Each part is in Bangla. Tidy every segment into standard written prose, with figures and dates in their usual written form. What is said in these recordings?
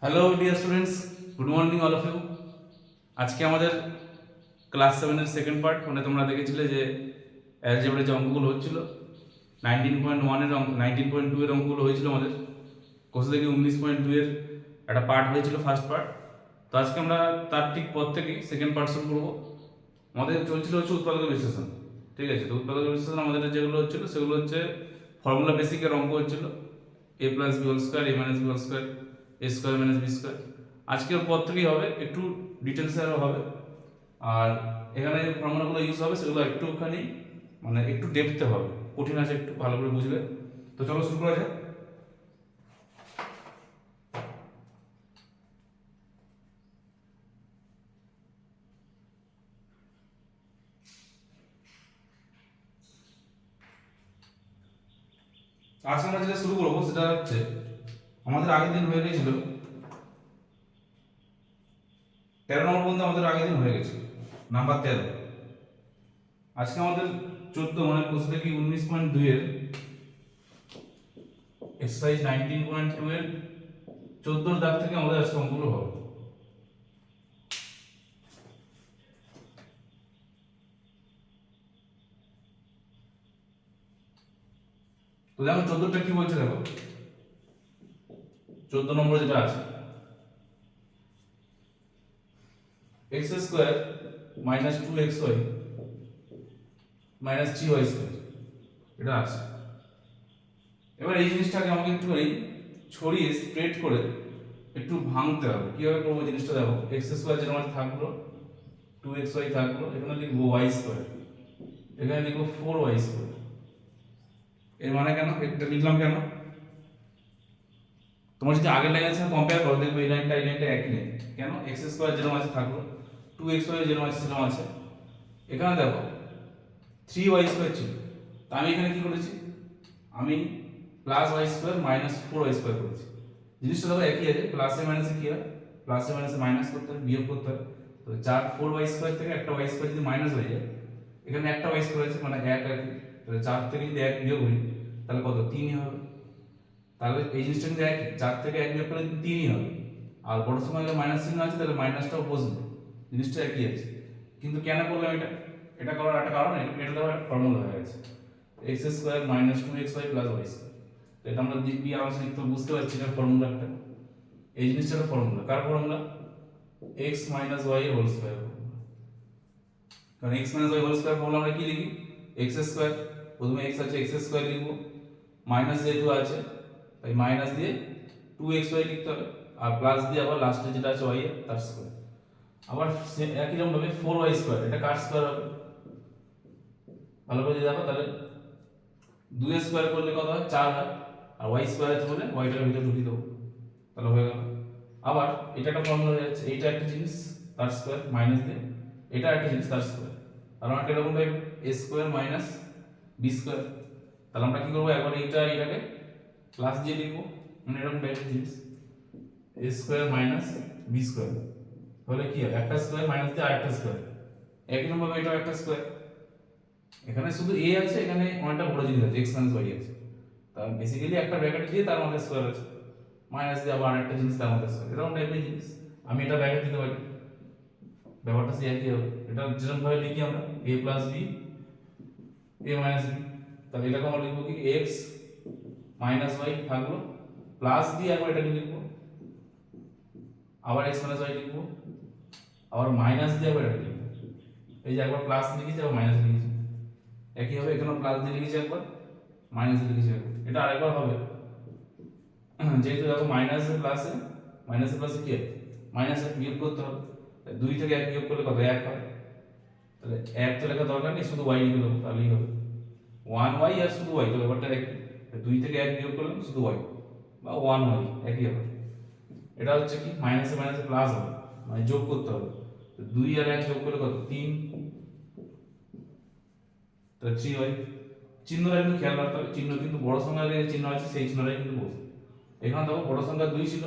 Hello dear students, good morning all of you. আজকে আমাদের ক্লাস 7-এর সেকেন্ড পার্ট, মানে তোমরা দেখেছিলে যে অ্যালজেব্রার যে অঙ্কগুলো হচ্ছিল 19.1-এর অঙ্ক, 19.2-এর অঙ্কগুলো হয়েছিল আমাদের কোর্স থেকে 19.2-এর একটা পার্ট হয়েছিল, ফার্স্ট পার্ট। তো আজকে আমরা তার ঠিক পর থেকেই সেকেন্ড পার্ট শুরু করবো। আমাদের চলছিল হচ্ছে উৎপাদক বিশ্লেষণ, ঠিক আছে? তো উৎপাদক বিশ্লেষণ আমাদের যেগুলো হচ্ছিল সেগুলো হচ্ছে ফর্মুলা বেসিকের অঙ্ক হচ্ছিল, a plus B whole square, a minus B whole square, a square minus B square. আজকের পর থেকেই হবে, একটু ডিটেলসে আরও হবে। আর এখানে যে ফর্মুলাগুলো ইউজ হবে সেগুলো একটুখানি মানে একটু ডেপথে হবে, কঠিন আছে, একটু ভালো করে বুঝবে। তো চলো শুরু করা যাক। আজকে আমরা যেটা শুরু করবো সেটা হচ্ছে আমাদের আগের দিন হয়ে গেছিল 13 নম্বর পর্যন্ত, আমাদের আগের দিন হয়ে গেছিল নাম্বার 13। আজকে আমাদের 14 মানে কোর্স থেকে 19.2-এর এক্সারসাইজ 19.2-এর 14 দাগ থেকে আমাদের আজকে অঙ্কগুলো হবে। তো দেখো 14টা কি বলছে, দেখো 14 নম্বরে যেটা আছে X square minus 2xy minus 3y square, এটা আছে। এবার এই জিনিসটাকে আমাকে একটু ছড়িয়ে স্প্রেড করে একটু ভাঙতে হবে। কিভাবে করবো জিনিসটা দেখো, এক্স স্কোয়ার যেরকম থাকলো, 2xy থাকলো, এখানে লিখবো y স্কোয়ার, এখানে লিখবো 4y স্কোয়ার। এর মানে কেন এটা লিখলাম কেন, তোমার যদি আগের লাইনের সাথে কম্পেয়ার করো দেখবে এই লাইনটা একই লাইন। কেন, এক্স স্কোয়ার যেরকম আছে থাকলো, 2xy যেরকম আছে সেরকম আছে। এখানে দেখো 3y স্কোয়ার ছিল, তা আমি এখানে কি করেছি, আমি plus Y square minus 4y square করেছি। জিনিসটা দেখো একই আছে, প্লাসে মাইনাসে কি হয়, প্লাসে মাইনাসে মাইনাস করতে হয়, বিয়োগ করতে হয়। তো 4 স্কোয়ার থেকে একটা ওয়াই স্কোয়ার যদি মাইনাস হয়ে যায়, এখানে একটা ওয়াই স্কোয়ার আছে মানে এক আর কি, তাহলে 4 থেকে যদি 1 বিয়োগ করি তাহলে কত, 3ই হবে। তাহলে এই জিনিসটা কিন্তু একই, 4 থেকে 1 বিয়োগ করলে 3ই হবে। আর বড় সময় মাইনাস চিহ্ন আছে তাহলে মাইনাসটাও বসবে, জিনিসটা একই আছে। কিন্তু কেন করলাম এটা, এটা করার একটা কারণ, এটা দেওয়ার একটা ফর্মুলা হয়ে গেছে, X square minus 2xy plus Y square. তো এটা আমরা দিব্যি আরামসে লিখতে বুঝতে পারছি এটা ফর্মুলা একটা, এই জিনিসটার ফর্মুলা। কার ফর্মুলা, এক্স মাইনাস ওয়াই এর হোল স্কোয়ার। কারণ X minus Y whole square formula আমরা কি লিখি, এক্স স্কোয়ার, প্রথমে এক্স আছে এক্স স্কোয়ার লিখবো, মাইনাস যেহেতু আছে তাই মাইনাস দিয়ে 2xy লিখতে হবে, আর প্লাস দিয়ে আবার লাস্টে যেটা আছে ওয়াই এর তার স্কোয়ার। আবার একই রকম ভাবে 4y স্কোয়ার, এটা কার স্কোয়ার হবে, ভালো করে দেখো তাহলে 2 স্কোয়ার করলে কত হয়, 4 হয়। আর y স্কোয়ার আছে বলে ওয়াইটার ভিতরে ঢুকিয়ে দেবো, তাহলে হয়ে গেল। আবার এটা একটা ফর্মুলা হয়ে যাচ্ছে, এইটা একটা জিনিস তার স্কোয়ার মাইনাস দিয়ে, এটা একটা জিনিস তার স্কোয়ার। আর একটা এরকম type a square minus B square. তাহলে আমরা কি করবো, একবার এটাকে প্লাস দিয়ে লিখবো, মানে এরকম টাইপের জিনিস a square minus B square হলে কি হয়, একটা স্কোয়ার মাইনাস দিয়ে আরেকটা স্কোয়ার। একই রকম ভাবে এটাও একটা স্কোয়ার, এখানে শুধু a আছে, এখানে অনেকটা বড় জিনিস আছে, x মাইনাস y আছে। তার বেসিক্যালি একটা ব্র্যাকেট দিয়ে তার মধ্যে স্কোয়ার আছে, মাইনাস দিয়ে আবার আরেকটা জিনিস তার মধ্যে স্কোয়ার, এরকম টাইপের জিনিস। আমি এটা ব্র্যাকেট দিতে পারি, ব্যাপারটা সেই একই হবে। এটা যেরকম ভাবে লিখি আমরা a plus B, a minus B, তাহলে এটাকে আমরা লিখবো কি x মাইনাস y থাকলো, প্লাস দিয়ে একবার এটাকে লিখবো, আবার x মাইনাস y লিখবো, আবার মাইনাস দিয়ে একবার এটা লিখবো। এই যে একবার প্লাস লিখেছি আবার মাইনাস লিখেছি, একই হবে। এখানে প্লাস দিয়ে লিখেছি একবার, মাইনাস দিয়ে লিখেছি একবার, এটা আরেকবার হবে। যেহেতু দেখো মাইনাসে প্লাসে, মাইনাসে প্লাসে কি হয়, মাইনাসে বিয়োগ করতে হবে, 2 থেকে 1 বিয়োগ করলে কত, 1 হয়। তাহলে 1 তো লেখা দরকার নেই, শুধু y লিখে দেবো তাহলেই হবে, 1y আর শুধু y, তো ব্যাপারটা একই। 2 থেকে 1 বিয়োগ করলাম শুধু y বা 1y, একই হবে। এটা হচ্ছে কি মাইনাসে মাইনাসে প্লাস হবে, মানে যোগ করতে হবে। তো 2 আর 1 যোগ করলে কত, 3, তো 3y। চিহ্নটা কিন্তু খেয়াল রাখতে হবে, চিহ্ন কিন্তু বড় সংখ্যার যে চিহ্ন আছে সেই চিহ্নটাই কিন্তু বসবে। এখানে দেখো বড় সংখ্যা 2 ছিল,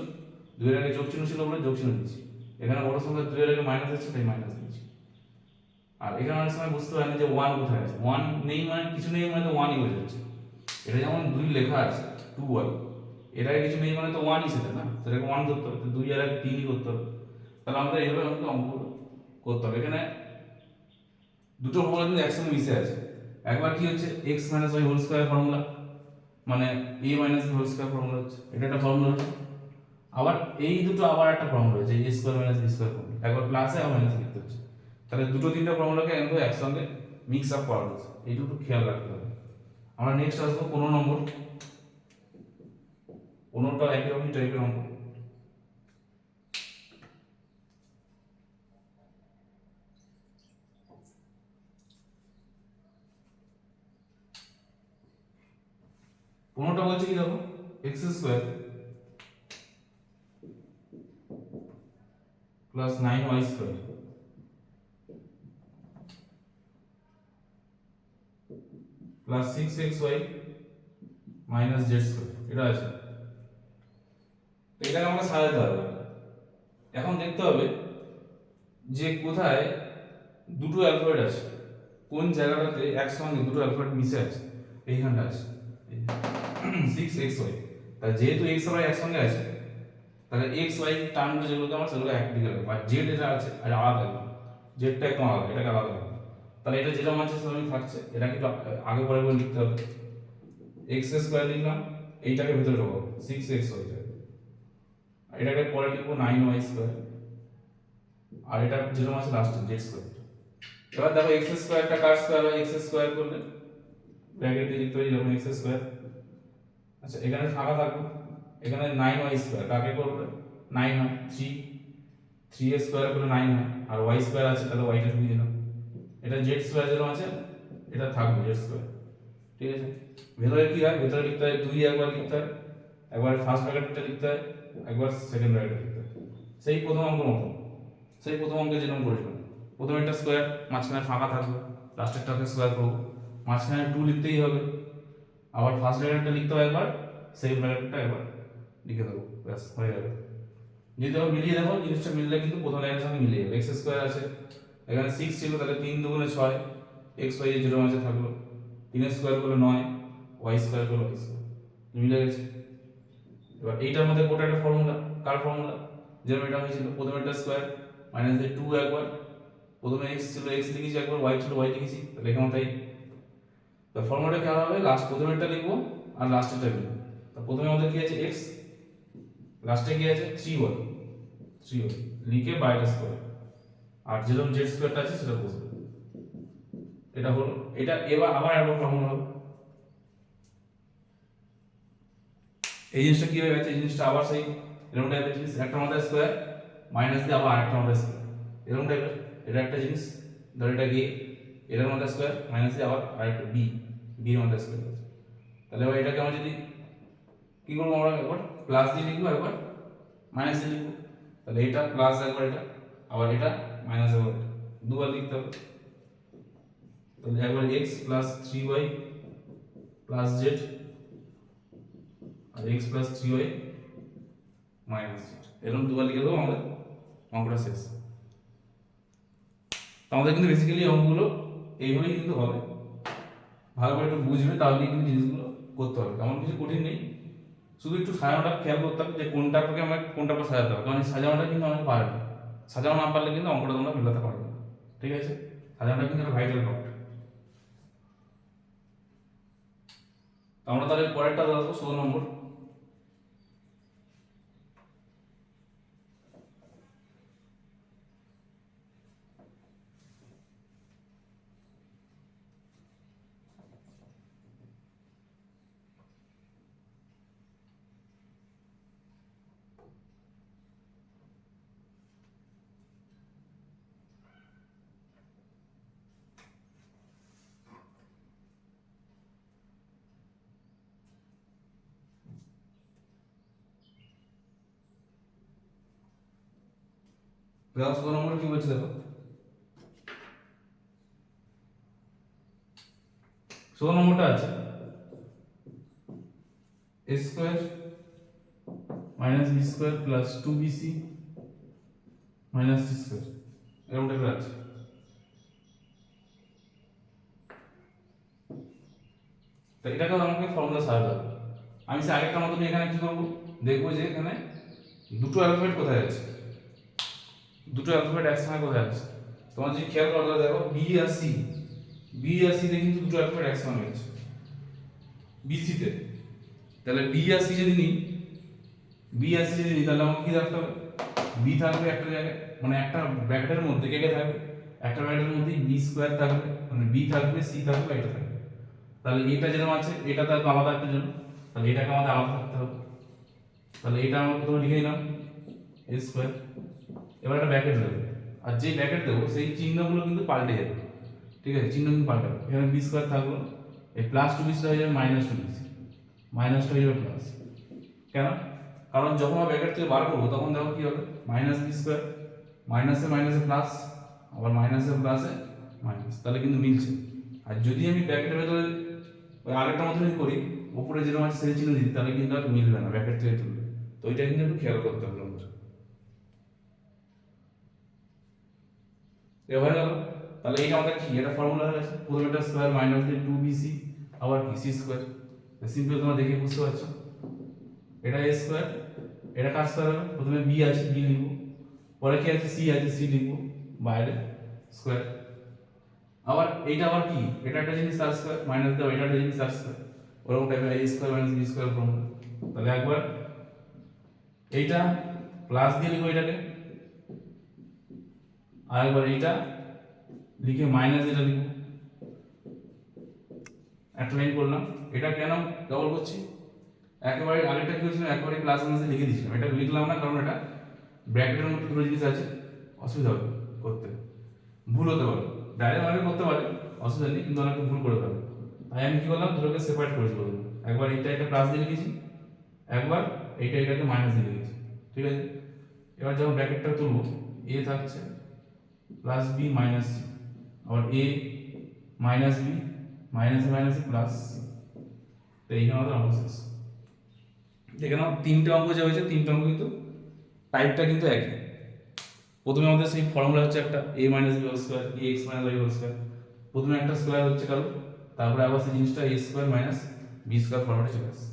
2 এর আগে যোগ চিহ্ন ছিল বলে যোগ চিহ্ন দিচ্ছি। এখানে বড় সংখ্যা 2 এর আগে মাইনাস আছে তাই মাইনাস দিচ্ছি। আর এখানে অনেক সময় বুঝতে পারেন যে 1 কোথায় আছে, 1 নেই মানে কিছু নেই মানে তো 1ই হয়ে যাচ্ছে। এটা যেমন 2 লেখা আছে 2y, এটাকে কিছু নেই মানে তো ওয়ানই সেটা না, সেটাকে ওয়ান ধরতে হবে, তো 2 আর 1 3ই করতে হবে। তাহলে আমাদের এইভাবে আমাকে অঙ্কগুলো করতে হবে। এখানে দুটো ফর্মুলা কিন্তু একসঙ্গে মিশে আছে। একবার কি হচ্ছে x minus Y whole square formula, মানে a minus b whole square formula হচ্ছে, এটা একটা ফর্মুলা হচ্ছে। আবার এই দুটো আবার একটা ফর্মুলা হচ্ছে, a square minus B square formula, একবার প্লাসে আবার মাইনাসে লিখতে হচ্ছে। তাহলে দুটো তিনটা ফর্মুলাকে কিন্তু একসঙ্গে মিক্স আপ করা হচ্ছে, এইটুকু খেয়াল রাখতে হবে। আমরা নেক্সট আসবো 15 নম্বর। 15টা একই রকম টাইপের অঙ্ক। পনেরোটা বলছে কি দেখো, x square plus 9y square plus 6xy minus Z square, এটা আছে। তো এটাকে আমাকে সাজাতে হবে। এখন দেখতে হবে যে কোথায় দুটো অ্যালফাবেট আছে, কোন জায়গাটাতে একসঙ্গে দুটো অ্যালফাবেট মিশে আছে, এইখানটা আছে 6xy। তাহলে যেহেতু x আর y একসঙ্গে আছে, তাহলে x y টার্মগুলো যেগুলো আমার সেগুলো একদিকে রাখবো, আর জেড এটা আছে আর আলাদা রাখবো, জেডটা একদম আলাদা, এটাকে আলাদা রাখবো। তাহলে এটা যেরকম আছে সেরকমই থাকছে, এটা কিন্তু আগে পরে করে লিখতে হবে। এক্স স্কোয়ার লিখলাম, এইটাকে ভিতরে ঢোকাবো 6xy, এটাকে পরে লিখবো 9y স্কোয়ার, আর এটা যেরকম আছে লাস্টে জেড স্কোয়ার। এবার দেখো এক্স স্কোয়ারটা কার স্কোয়ার হয়, এক্স স্কোয়ার করলে ব্র্যাকেট দিয়ে লিখতে হবে যখন এক্স স্কোয়ার। আচ্ছা এখানে ফাঁকা থাকবে, এখানে 9y স্কোয়ার কাকে করবে, 9 হয়, 3 এর স্কোয়ার করলে 9 হয়, আর y স্কোয়ার আছে তাহলে yটা ঢুকিয়ে দিলাম। এটা জেড স্কোয়ার যেরকম আছে এটা থাকবে জেড স্কোয়ার, ঠিক আছে। ভেতরে কি হয়, ভেতরে লিখতে হয় 2 একবার লিখতে হয়, একবার ফার্স্ট ব্র্যাকেটটা লিখতে হয়, একবার সেকেন্ড ব্র্যাকেটটা লিখতে হয়, সেই প্রথম অঙ্ক মতো, সেই প্রথম অঙ্কে যেরকম করেছিলাম। প্রথমে একটা স্কোয়ার, মাঝখানে ফাঁকা থাকবে, লাস্টেরটাকে স্কোয়ার করবো, মাঝখানে 2 লিখতেই হবে, আবার ফার্স্ট ব্র্যাকেটটা লিখতে হয় একবার, সেকেন্ড ব্র্যাকেটটা একবার লিখে দেবো, ব্যাস হয়ে যাবে। যদি দেখো মিলিয়ে দেখো, জিনিসটা মিললে কিন্তু প্রথম লাইনের সঙ্গে মিলিয়ে যাবে। এক্স স্কোয়ার আছে, এখানে 6 ছিল, তাহলে 3 দুগুণে 6, এক্স ওয়াই এর যেরকম আছে থাকলো, 3 স্কোয়ার করলে 9, ওয়াই স্কোয়ার করলে ওয়াই স্কোয়ার, মিলে গেছে। এবার এইটার মধ্যে কোটা একটা ফর্মুলা, কার ফর্মুলা, যেরকম এটা হয়েছিল, প্রথমে একটা স্কোয়ার মাইনাস দিয়ে 2 একবার, প্রথমে এক্স ছিল এক্স লিখেছি একবার, ওয়াই ছিল ওয়াই লিখেছি, তাহলে এখানে তাই। তো ফর্মুলাটা কেমন হবে, লাস্ট প্রথমেরটা লিখবো আর লাস্টেরটা লিখবো। তো প্রথমে আমাদের কি আছে এক্স, লাস্টে কি আছে 3y, 3y লিখে বাইরে স্কোয়ার, আর যেরকম জেড স্কোয়ারটা আছে সেটা বসবে, এটা হলো এটা। এবার আবার একবার ফর্মুলা হবে, এই জিনিসটা কি হয়ে গেছে, এই জিনিসটা আবার সেই এরকম টাইপের জিনিস, একটা আমাদের স্কোয়ার মাইনাস দিয়ে আবার আরেকটা আমাদের স্কোয়ার, এরকম টাইপের, এটা একটা জিনিস। ধর এটা কি এটার মধ্যে স্কোয়ার মাইনাস দিয়ে আবার আরেকটা বি, বি এর মধ্যে স্কোয়ার আছে। তাহলে এবার এটাকে আমরা যদি কি করবো, আমরা একবার প্লাস দিয়ে লিখবো, একবার মাইনাস দিয়ে লিখবো, তাহলে এটা প্লাস একবার, এটা আবার এটা মাইনাস একবার, এটা দুবার লিখতে হবে। তাহলে একবার x plus 3y plus z, আর x plus 3y minus z, এরকম দুবার লিখে দেবো, আমাদের অঙ্কটা শেষ। তো আমাদের কিন্তু বেসিক্যালি অঙ্কগুলো এইভাবেই কিন্তু হবে, ভালো করে একটু বুঝবে তাহলে কিন্তু জিনিসগুলো করতে হবে, তেমন কিছু কঠিন নেই। শুধু একটু সাজানোটা খেয়াল করতে হবে যে কোনটা থেকে আমরা কোনটা পর সাজাতে হবে, কারণ এই সাজানোটা কিন্তু অনেক পারবে, সাজানো না পারলে কিন্তু অঙ্কটা তোমরা মেলাতে পারবে না, ঠিক আছে। সাজানোটা কিন্তু একটা ভাইটাল পার্ট। তো আমরা তাহলে পরেরটা দেখো 16 নম্বর। দেখো 16 নম্বর কি বলছে দেখো, 16 নম্বরটা আছে a square minus B square plus 2bc minus C square, এরকম টাইপের আছে। তো এটাকে আমাকে ফর্মুলা সাজাতে হবে, আমি সে আগেরটা মতন এখানে কি করবো, দেখবো যে এখানে দুটো অ্যালফাবেট কোথায় আছে, দুটো অ্যালফাবেট একসঙ্গে কোথায় আছে। তোমার যদি খেয়াল করো তাহলে দেখো বি আর সি, বি আর সি তে কিন্তু দুটো অ্যালফাবেট একসঙ্গে আছে বিসি তে। তাহলে বি আর সি যদি নিই, বি আর সি যদি নিই তাহলে আমাকে কি রাখতে হবে, বি থাকবে একটা জায়গায়, মানে একটা ব্র্যাকেটের মধ্যে কে কে থাকবে, একটা ব্র্যাকেটের মধ্যে বি স্কোয়ার থাকবে, মানে বি থাকবে, সি থাকবে, এটা থাকবে। তাহলে এটা যেরকম আছে এটা থাকবে আলাদা একটা জন্য, তাহলে এটাকে আমাদের আলাদা থাকতে হবে। তাহলে এটা আমরা প্রথমে লিখে নিলাম এ স্কোয়ার। এবার একটা ব্র্যাকেট দেবো, আর যে ব্র্যাকেট দেবো সেই চিহ্নগুলো কিন্তু পাল্টে যাবে, ঠিক আছে, চিহ্ন কিন্তু পাল্টাবে। এখানে বি স্কোয়ার থাকলো, এই প্লাস টু বিসটা হয়ে যাবে মাইনাস টু বিসি, মাইনাসটা হয়ে যাবে প্লাস। কেন? কারণ যখন আমরা ব্র্যাকেট থেকে বার করবো তখন দেখো কি হবে, মাইনাস বি স্কোয়ার, মাইনাসে মাইনাসে প্লাস, আবার মাইনাসে প্লাসে মাইনাস, তাহলে কিন্তু মিলছে। আর যদি আমি ব্র্যাকেটের ভেতরে ওই আরেকটা মতনই করি, উপরে যেরকম আছে সেই চিহ্ন দিই, তাহলে কিন্তু আর মিলবে না ব্র্যাকেট থেকে তুলবে। তো ওইটা কিন্তু একটু খেয়াল করতে হবে আমাদের। এবার গেল, তাহলে এইটা আমাদের কি, এটা ফর্মুলা হয়ে গেছে, প্রথমে একটা স্কোয়ার মাইনাস দিয়ে টু বিসি, আবার কি সি স্কোয়ার, সিম্পল তোমরা দেখে বুঝতে পারছো। এটা এ স্কোয়ার, এটা কার স্কোয়ার হবে, প্রথমে বি আছে বি লিখবো, পরে কি আছে সি আছে সি লিখবো, বাইরে স্কোয়ার। আবার এইটা আবার কি, এটা একটা জিনিস তার স্কোয়ার, মাইনাস দাও এটা একটা জিনিস তার স্কোয়ার, ওরকম টাইপের a square minus B square formula. তাহলে একবার এইটা প্লাস দিয়ে লিখবো এটাকে, আর একবার এইটা লিখে মাইনাস এটা লিখবো, একটা লাইন করলাম। এটা কেন ডবল করছি, একেবারে আগেরটা কি হয়েছিল একবারে প্লাস মাইনাসে লিখে দিয়েছিলাম, এটা লিখলাম না কারণ এটা ব্র্যাকেটের মধ্যে দুটো জিনিস আছে, অসুবিধা হবে করতে, ভুল হতে পারে, ডাইরেক্ট অনেকে করতে পারে অসুবিধা নেই, কিন্তু অনেকে ভুল করে ফেলে। তাই আমি কি করলাম, দুটোকে সেপারেট করেছি বলবো, একবার এইটা এটা প্লাস দিয়ে লিখেছি, একবার এইটা এটাকে মাইনাস দিয়ে লিখেছি, ঠিক আছে। এবার যখন ব্র্যাকেটটা তুলবো, এ থাকছে প্লাস বি মাইনাস সি, আবার এ মাইনাস বি মাইনাসে মাইনাসে প্লাস সি। তো এইখানে আমাদের অঙ্ক শেষ। দেখে নাও তিনটে অঙ্ক যে হয়েছে, তিনটে অঙ্ক কিন্তু টাইপটা কিন্তু একই। প্রথমে আমাদের সেই ফর্মুলা হচ্ছে একটা a minus B whole square, a x minus Y whole square, প্রথমে একটা স্কোয়ার হচ্ছে কারো, তারপরে আবার সেই জিনিসটা a square minus B square ফর্মেটে চলে আসে।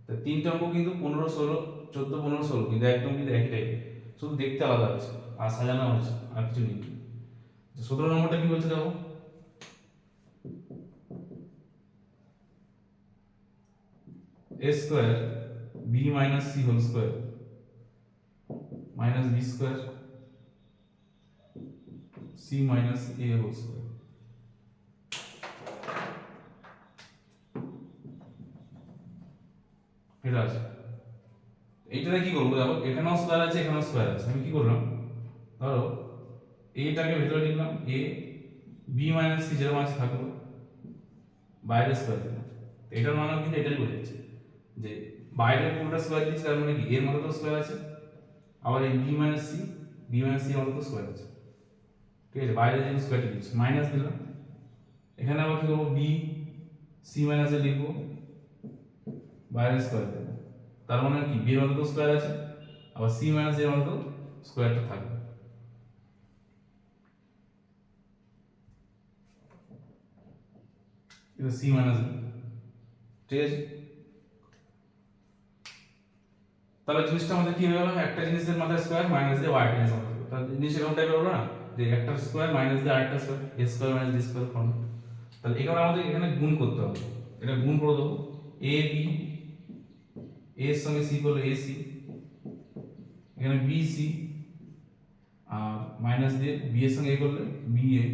তো তিনটে অঙ্ক কিন্তু 15, 16, 14, 15, 16 কিন্তু একদম কিন্তু একই টাইপ, শুধু দেখতে আলাদা আছে আর সাজানো হয়েছে, আর কিছু নেই। 17 নম্বরটা কি বলছে দেখো, a square b minus c whole square minus b square c minus a whole square। এটা আছে, এইটাতে কি করবো দেখো, এখানেও স্কোয়ার আছে এখানেও স্কোয়ার আছে, আমি কি করলাম, ধরো এটাকে ভেতরে লিখলাম এ, বি মাইনাস সি যেরকম আছে থাকলো, বাইরে স্কোয়ার দিলাম। এটার মানে কিন্তু এটাই বোঝাচ্ছে যে বাইরে পুরোটা স্কোয়ার দিচ্ছি, তার মানে কি এর মধ্যে তো স্কোয়ার আছে, আবার এই B minus C, B minus C এর মধ্যে তো স্কোয়ার আছে, ঠিক আছে, বাইরে যে স্কোয়ারটা দিচ্ছি মাইনাস দিলাম। এখানে আবার কি করবো, বি সি মাইনাসে লিখবো, বাইরে স্কোয়ার দেবো, তার মানে কি বি এর মধ্যে তো স্কোয়ার আছে, আবার সি মাইনাস এর মধ্যে তো স্কোয়ারটা থাকবে। এটা সি মাইনাস, ঠিক আছে। তাহলে জিনিসটা আমাদের কি হয়ে গেল, একটা জিনিসের মাথায় স্কোয়ার মাইনাস দিয়ে আরেকটা জিনিস মাথায়, তাহলে জিনিস এরকম টাইপের হলো না, যে একটা স্কোয়ার মাইনাস দিয়ে আরেকটা square, a square minus B square form. তাহলে এখানে আমাদের এখানে গুণ করতে হবে, এটা গুণ করে দেবো, এ বি, এর সঙ্গে সি করলে এ সি, এখানে বি সি, আর মাইনাস দিয়ে বি এর সঙ্গে এ করলে বি এ।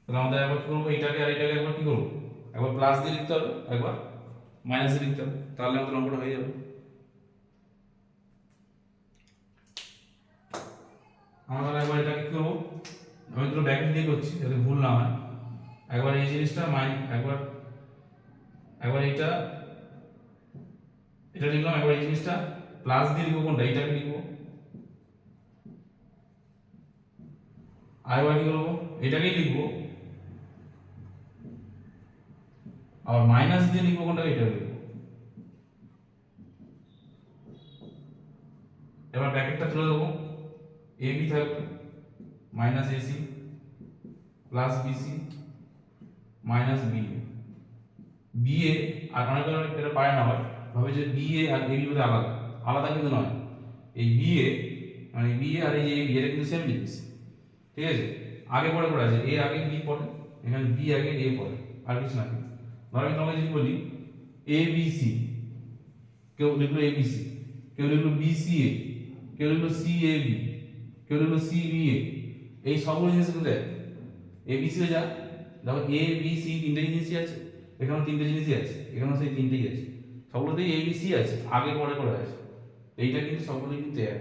তাহলে আমাদের একবার কি করবো, এইটাকে আর এটাকে একবার কি করবো, একবার প্লাস দিয়ে লিখতে হবে, একবার মাইনাস দিয়ে লিখতে হবে, তাহলে আমাদের অঙ্কটা হয়ে যাবে। আমরা একবার এটাকে কি করবো, আমি দুটো ব্র্যাকেট দিয়ে করছি যাতে ভুল না হয়। একবার এই জিনিসটা একবার একবার এটা এটা লিখলাম, একবার এই জিনিসটা প্লাস দিয়ে লিখবো, কোনটা এইটাকে লিখবো, আরেকবার কি করবো, এটাকেই লিখবো, আবার মাইনাস দিয়ে লিখবো, কোনটা এটা লিখবো। এবার ব্র্যাকেটটা তুলে দেবো, এ বি থাকবে minus AC plus bc minus b, ba আর অনেক এটা পারে না আবার ভাবে যে বিএ আর এবি বলে আলাদা, আলাদা কিন্তু নয়। এই বিএ মানে বিএ আর এই যে এবি এটা কিন্তু সেম জিনিস, ঠিক আছে? আগে পরে পড়ে আছে, এ আগে বি পড়ে, এখানে বি আগে এ পড়ে, আর কিছু না। ধরো আমি তোমাকে যদি বলি এ বি সি, কেউ লিখলো এ বি সি, কেউ লিখলো বি সি এ, কেউ লিখলো সি এ বি, কেউ লিখলো সি বি এ, এই সবগুলো জিনিস কিন্তু এক। এ বি সি যা দেখো এ বি সি তিনটে জিনিসই আছে, এখানেও তিনটে জিনিসই আছে, এখানেও সেই তিনটেই আছে, সবগুলোতেই এ বি সি আছে, আগে পরে করে আছে। এইটা কিন্তু সবগুলোই কিন্তু এক।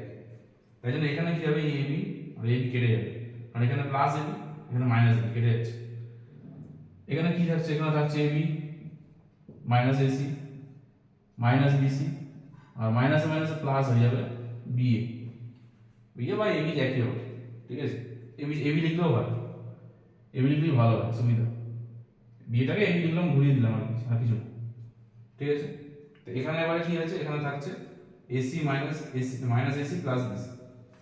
তাই জন্য এখানে কি হবে, A B R A B কেটে যাবে, কারণ এখানে প্লাস এবি এখানে মাইনাস এবি কেটে যাচ্ছে। এখানে কি থাকছে, এখানে থাকছে ab minus ac minus bc, আর মাইনাসে মাইনাসে প্লাস হয়ে যাবে বিএ, বিএ বা এবি একই হবে, ঠিক আছে? এবি এবি লিখলেও ভালো, এবি লিখলেই ভালো হয়, সুবিধা। বিএটাকে এবি লিখলাম, ঘুরিয়ে দিলাম আর কিছু না, ঠিক আছে? তো এখানে এবারে কি আছে, এখানে থাকছে AC minus AC plus BC.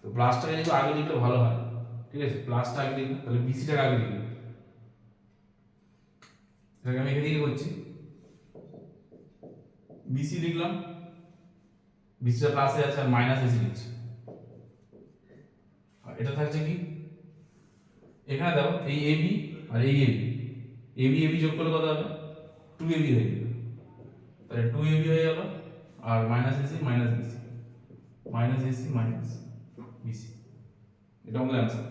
তো প্লাসটাকে যেহেতু আগে লিখলে ভালো হয়, ঠিক আছে? প্লাসটা আগে লিখবো, তাহলে বিসিটাকে আগে লিখবো। এটাকে আমি এখানে কি করছি, বিসি লিখলাম, বিসিটা প্লাসে আছে, আর মাইনাস এসি লিখছি। আর এটা থাকছে কি, এখানে দেখো এই এবি আর এই এবি, এবি এবি যোগ করলে কত হবে, 2ab হয়ে যাবে, তাহলে 2ab হয়ে গেল, আর minus ac minus bc, minus ac minus bc, এটা আমাদের অ্যান্সার,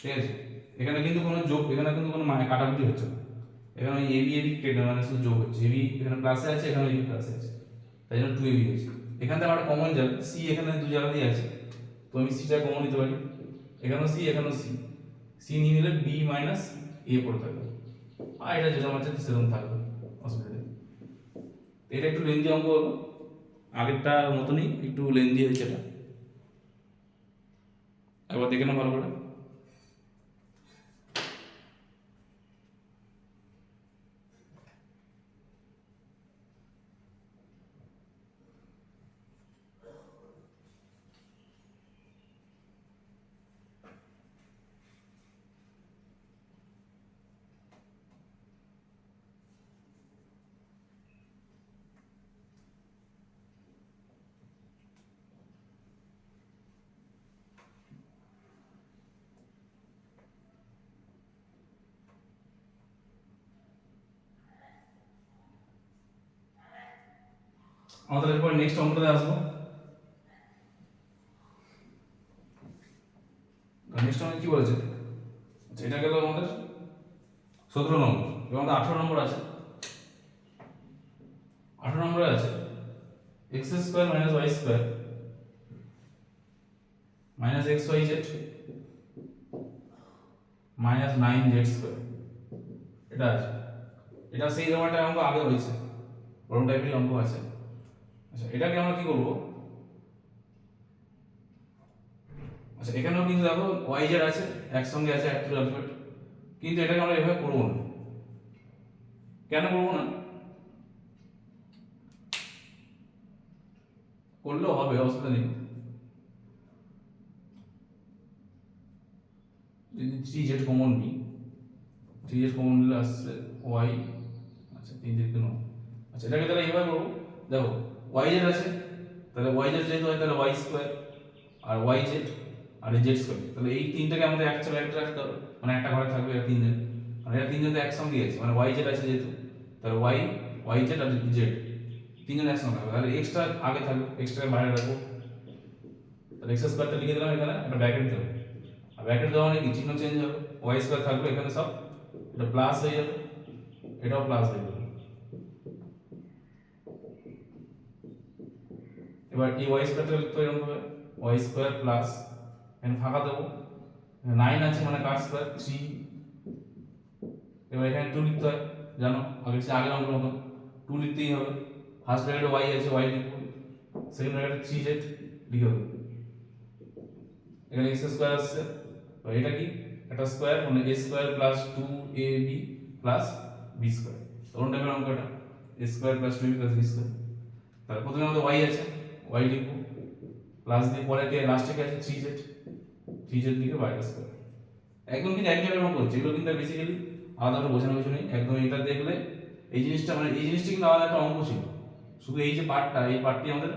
ঠিক আছে? এখানে কিন্তু কোনো যোগ, এখানে কিন্তু কোনো কাটাকুটি হচ্ছে না, এখানে ওই এবি এবি কেটে মানে শুধু যোগ হচ্ছে, এবি এখানে প্লাসে আছে, এখানে এবি প্লাসে আছে, তাই জন্য 2ab হয়েছে। এখান থেকে আমার কমন যাবে, সি এখানে দু জায়গাতেই আছে, তো আমি সিটা কমন নিতে পারি, এখানেও সি এখানেও সি, সি নিয়ে নিলে বি মাইনাস এ পড়ে থাকবে, আর এটা যেরকম আছে সেরকম থাকবে, অসুবিধা নেই। এটা একটু লেন্দি অঙ্ক হলো, আগেরটা মতনই একটু লেন্দি হয়েছে এটা, একবার দেখে নাও ভালো করে। আমাদের এরপর নেক্সট অঙ্কটাতে আসবো। নেক্সট অঙ্ক কি বলেছে, আচ্ছা এটা গেল আমাদের 17 নম্বর, এবং আমাদের 18 নম্বর আছে। 18 নম্বরে আছে X square minus Y square minus X Y Z minus 9z square, এটা আছে। এটা সেই রকমটা অঙ্ক আগে হয়েছে, বড় টাইপের অঙ্ক আছে। আচ্ছা এটাকে আমরা কি করব, আচ্ছা এখানেও কিন্তু দেখো ওয়াই জেড আছে, একসঙ্গে আছে এক টু অ্যালফাবেট, কিন্তু এটাকে আমরা এভাবে করব না। কেন করব না, করলেও হবে, অসুবিধা নেই। যদি 3z কমন নিই, 3z কমন নিলে আসছে y, আচ্ছা 3z কেন, আচ্ছা এটাকে তাহলে এইভাবে করবো, দেখো yz আছে, তাহলে yz যেহেতু হয় তাহলে y স্কয়ার আর yz আর z স্কয়ার, তাহলে এই তিনটাকে আমাদের অ্যাকচুয়ালি একটা রাখতে হবে, মানে একটা ঘরে থাকবে এরা তিনজন, মানে এরা তিনজন তো একসঙ্গে আছে, মানে yz আছে যেহেতু, তাহলে yz আর z তিনজন একসঙ্গে থাকবে, তাহলে এক্সট্রা আগে থাকবে, এক্সট্রা বাইরে রাখবো, তাহলে x স্কয়ারটা লিখে দিলাম, এখানে একটা ব্র্যাকেট দেবো, আর ব্র্যাকেট দেওয়া মানে কি চিহ্ন চেঞ্জ হবে, y স্কয়ার থাকবে এখানে সব, এটা প্লাস হয়ে যাবে, এটাও প্লাস হয়ে যাবে। এবার এই y স্কয়ারটা লিখতে হবে এরকম ভাবে, y স্কয়ার প্লাস এখানে ফাঁকা দেবো, 9 আছে মানে কার স্কয়ার 3, এবার এখানে 2 লিখতে হয়, জানো আগে অঙ্কের মতো 2 লিখতেই হবে, ফার্স্ট ব্র্যাকেটে y আছে y লিখবো, সেকেন্ড ব্র্যাকেটে 3z লিখে দেবো, এখানে x স্কয়ার আসছে, তো এটা কি এটা স্কয়ার মানে a square plus 2ab plus b square, তখন টাইপের অঙ্ক এটা a square plus 2ab plus b square. তাহলে প্রথমে আমাদের y আছে, y লিখবো, প্লাস দিয়ে পরে কে লাস্টে কে আছে 3z লিখে y স্কয়ার। একদম কিন্তু এক জায়গায় অঙ্ক হচ্ছে, এগুলো কিন্তু বেসিক্যালি আলাদা করে বোঝানোর কিছু নেই, একদম এটা দেখলে এই জিনিসটা মানে এই জিনিসটা কিন্তু আলাদা একটা অঙ্ক ছিল, শুধু এই যে পার্টটা, এই পার্টটি আমাদের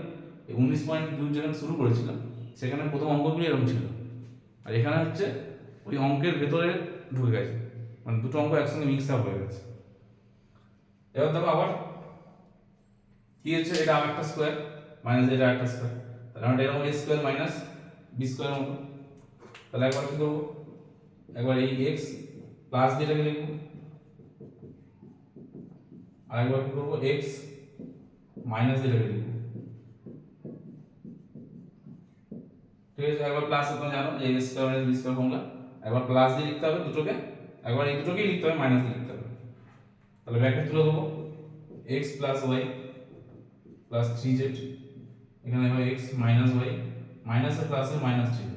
19.2 যেখানে শুরু করেছিলাম সেখানে প্রথম অঙ্কগুলো এরকম ছিল, আর এখানে হচ্ছে ওই অঙ্কের ভেতরে ঢুকে গেছে, মানে দুটো অঙ্ক একসঙ্গে মিক্স আপ হয়ে গেছে। এবার দেখো আবার কি হচ্ছে, এটা আর একটা স্কোয়ার মাইনাস এটা একটা স্কোয়ার, তাহলে আমরা এরকম a square minus b square মতো। তাহলে একবার কি করবো, একবার এই x প্লাস দিয়ে এটাকে লিখবো, আর একবার কি করবো x মাইনাস দিয়ে এটাকে লিখবো। ঠিক আছে, একবার প্লাস তোমরা জানো যে a square minus b square formula, একবার প্লাস দিয়ে লিখতে হবে দুটোকে, একবার এই দুটোকেই লিখতে হবে মাইনাস দিয়ে লিখতে হবে। তাহলে ব্র্যাকেট তুলে দেবো, x plus y plus 3z, এখানে হবে x মাইনাস y মাইনাস এর প্লাস এর মাইনাস 3,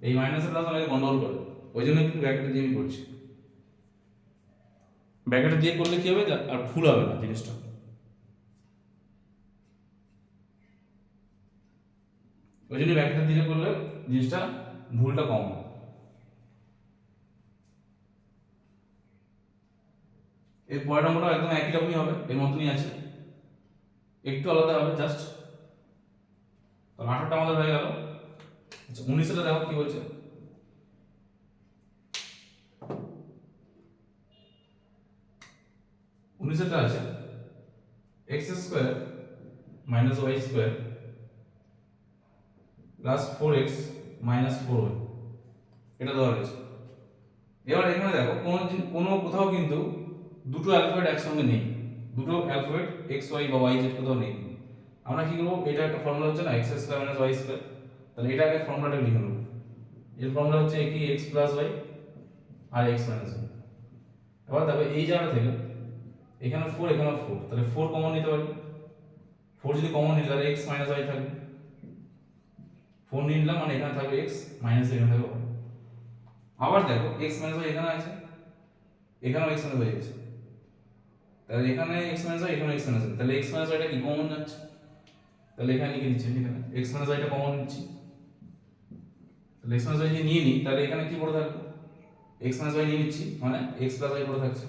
এই মাইনাস এর প্লাস আমাকে গন্ডগোল করে, ওই জন্য কিন্তু ব্র্যাকেট দিয়ে আমি করছি। ব্র্যাকেট দিয়ে করলে কি হবে আর ভুল হবে না জিনিসটা। ওই জন্য ব্র্যাকেট দিয়ে করলে জিনিসটা ভুলটা কম হবে। এর পরের নম্বরটা একদম একই রকমই হবে, এর মতনই আছে, একটু আলাদা হবে জাস্ট। তো 18টা আমাদের হয়ে গেল। আচ্ছা 19টা দেখো কি বলছে, 19টা আছে x square minus Y square plus 4x minus 4y, এটা দেওয়া রয়েছে। এবার এখানে দেখো কোনো কোথাও কিন্তু দুটো অ্যালফাবেট একসঙ্গে নেই, দুটো অ্যালফাবেট এক্স ওয়াই বা ওয়াই জেড কোথাও নেই। আমরা কি করবো, এটা একটা ফর্মুলা হচ্ছে না X square minus Y square, তাহলে এটা আগে ফর্মুলাটা লিখে নেবো। এর ফর্মুলা হচ্ছে কি এক্স প্লাস ওয়াই আর এক্স মাইনাস ওয়াই। এবার দেখো এই জায়গা থেকে এখানে 4 এখানে 4, তাহলে 4 কমন নিতে পারি, 4 যদি কমন নিই তাহলে এক্স মাইনাস ওয়াই থাকবে, 4 নিলাম মানে এখানে থাকবে এক্স মাইনাস এখানে থাকবে y। আবার দেখো এক্স মাইনাস ওয়াই এখানে আছে, এখানেও এক্স মাইনাস ওয়াই আছে, তাহলে এখানে এক্স মাইনাস ওয়াই এখানে এক্স মাইনাস ওয়াই, তাহলে এক্স মাইনাস ওয়াইটা কি কমন যাচ্ছে, তাহলে এখানে লিখে দিচ্ছি, এখানে এক্স মাইনাস ওয়াইটা কমন নিচ্ছি, তাহলে এক্স মাইনাস ওয়াই যদি নিয়ে নিই তাহলে এখানে কি পড়ে থাকবে, এক্স মাইনাস ওয়াই নিয়ে নিচ্ছি মানে এক্স প্লাস ওয়াই পড়ে থাকছে,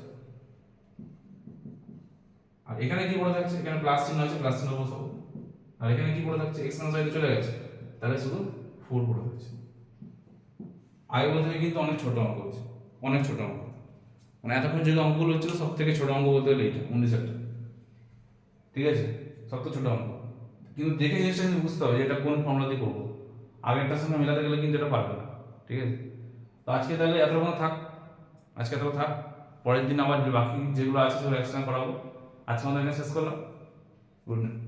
আর এখানে কি পড়ে থাকছে, এখানে প্লাস চিহ্ন আছে প্লাস চিহ্ন বসাবো, আর এখানে কি পড়ে থাকছে এক্স মাইনাস ওয়াই চলে গেছে, তাহলে শুধু 4 পড়ে থাকছে। আগের থেকে কিন্তু অনেক ছোট অঙ্ক হয়েছে, অনেক ছোট অঙ্ক, মানে এতক্ষণ যে অঙ্কগুলো হচ্ছিল সব থেকে ছোট অঙ্ক বলতে গেলে এইটা 19টা, ঠিক আছে, সব তো ছোট অঙ্ক, কিন্তু দেখে জিনিসটা কিন্তু বুঝতে হবে যে এটা কোন ফর্মুলা দিয়ে করবো, আগেরটার সঙ্গে মেলাতে গেলে কিন্তু এটা পারবে না, ঠিক আছে। তো আজকে তাহলে এতক্ষণ থাক, আজকে এত থাক, পরের দিন আবার বাকি যেগুলো আছে সেগুলো এক্সট্রা করাবো। আজকে আমাদের এখানে শেষ করলাম, গুড নাইট।